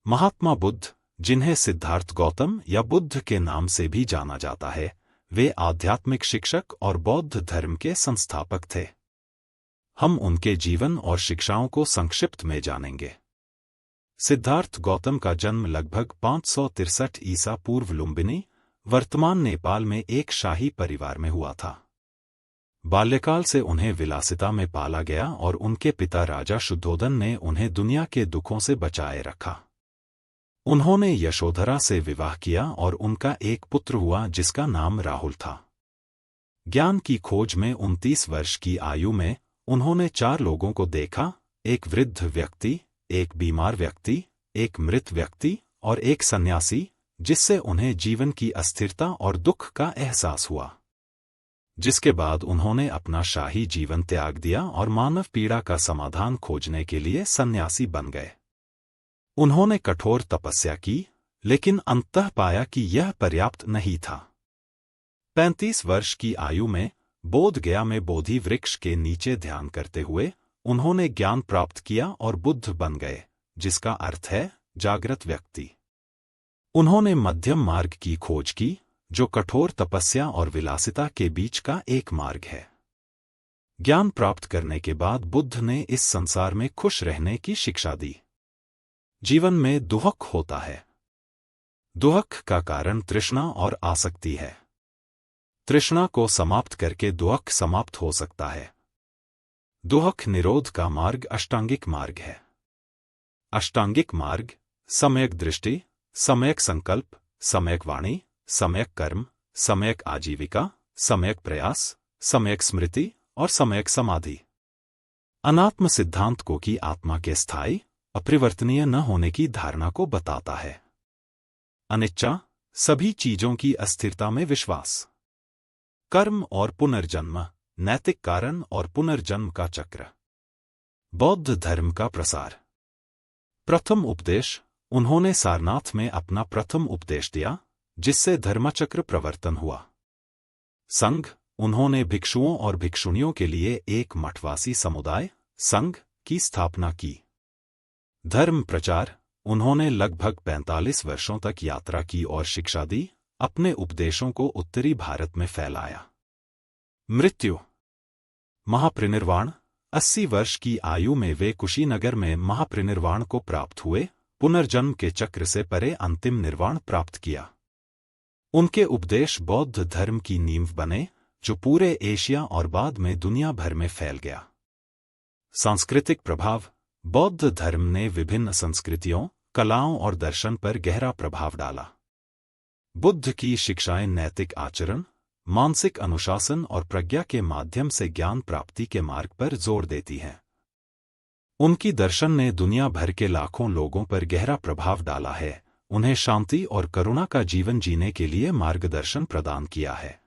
महात्मा बुद्ध, जिन्हें सिद्धार्थ गौतम या बुद्ध के नाम से भी जाना जाता है, वे आध्यात्मिक शिक्षक और बौद्ध धर्म के संस्थापक थे। हम उनके जीवन और शिक्षाओं को संक्षिप्त में जानेंगे। सिद्धार्थ गौतम का जन्म लगभग 563 ईसा पूर्व लुम्बिनी, वर्तमान नेपाल में एक शाही परिवार में हुआ था। बाल्यकाल से उन्हें विलासिता में पाला गया और उनके पिता राजा शुद्धोदन ने उन्हें दुनिया के दुखों से बचाए रखा। उन्होंने यशोधरा से विवाह किया और उनका एक पुत्र हुआ जिसका नाम राहुल था। ज्ञान की खोज में 29 वर्ष की आयु में उन्होंने 4 लोगों को देखा, एक वृद्ध व्यक्ति, एक बीमार व्यक्ति, एक मृत व्यक्ति और एक सन्यासी, जिससे उन्हें जीवन की अस्थिरता और दुख का एहसास हुआ। जिसके बाद उन्होंने अपना शाही जीवन त्याग दिया और मानव पीड़ा का समाधान खोजने के लिए सन्यासी बन गए। उन्होंने कठोर तपस्या की, लेकिन अंततः पाया कि यह पर्याप्त नहीं था। 35 वर्ष की आयु में बोध गया में बोधि वृक्ष के नीचे ध्यान करते हुए उन्होंने ज्ञान प्राप्त किया और बुद्ध बन गए, जिसका अर्थ है जागृत व्यक्ति। उन्होंने मध्यम मार्ग की खोज की, जो कठोर तपस्या और विलासिता के बीच का एक मार्ग है। ज्ञान प्राप्त करने के बाद बुद्ध ने इस संसार में खुश रहने की शिक्षा दी। जीवन में दुहक होता है। दुहक का कारण तृष्णा और आसक्ति है। तृष्णा को समाप्त करके दुहक समाप्त हो सकता है। दुहक निरोध का मार्ग अष्टांगिक मार्ग है। अष्टांगिक मार्ग सम्यक दृष्टि, सम्यक संकल्प, सम्यक वाणी, सम्यक कर्म, सम्यक आजीविका, सम्यक प्रयास, सम्यक स्मृति और सम्यक समाधि। अनात्म सिद्धांत को की आत्मा के स्थायी, अपरिवर्तनीय न होने की धारणा को बताता है। अनिच्छा, सभी चीजों की अस्थिरता में विश्वास। कर्म और पुनर्जन्म, नैतिक कारण और पुनर्जन्म का चक्र। बौद्ध धर्म का प्रसार। प्रथम उपदेश, उन्होंने सारनाथ में अपना प्रथम उपदेश दिया, जिससे धर्मचक्र प्रवर्तन हुआ। संघ, उन्होंने भिक्षुओं और भिक्षुणियों के लिए एक मठवासी समुदाय, संघ, की स्थापना की। धर्म प्रचार, उन्होंने लगभग 45 वर्षों तक यात्रा की और शिक्षा दी, अपने उपदेशों को उत्तरी भारत में फैलाया। मृत्यु। महापरिनिर्वाण, 80 वर्ष की आयु में वे कुशीनगर में महापरिनिर्वाण को प्राप्त हुए, पुनर्जन्म के चक्र से परे अंतिम निर्वाण प्राप्त किया। उनके उपदेश बौद्ध धर्म की नींव बने, जो पूरे एशिया और बाद में दुनिया भर में फैल गया। सांस्कृतिक प्रभाव। बौद्ध धर्म ने विभिन्न संस्कृतियों, कलाओं और दर्शन पर गहरा प्रभाव डाला। बुद्ध की शिक्षाएं नैतिक आचरण, मानसिक अनुशासन और प्रज्ञा के माध्यम से ज्ञान प्राप्ति के मार्ग पर जोर देती हैं। उनकी दर्शन ने दुनिया भर के लाखों लोगों पर गहरा प्रभाव डाला है, उन्हें शांति और करुणा का जीवन जीने के लिए मार्गदर्शन प्रदान किया है।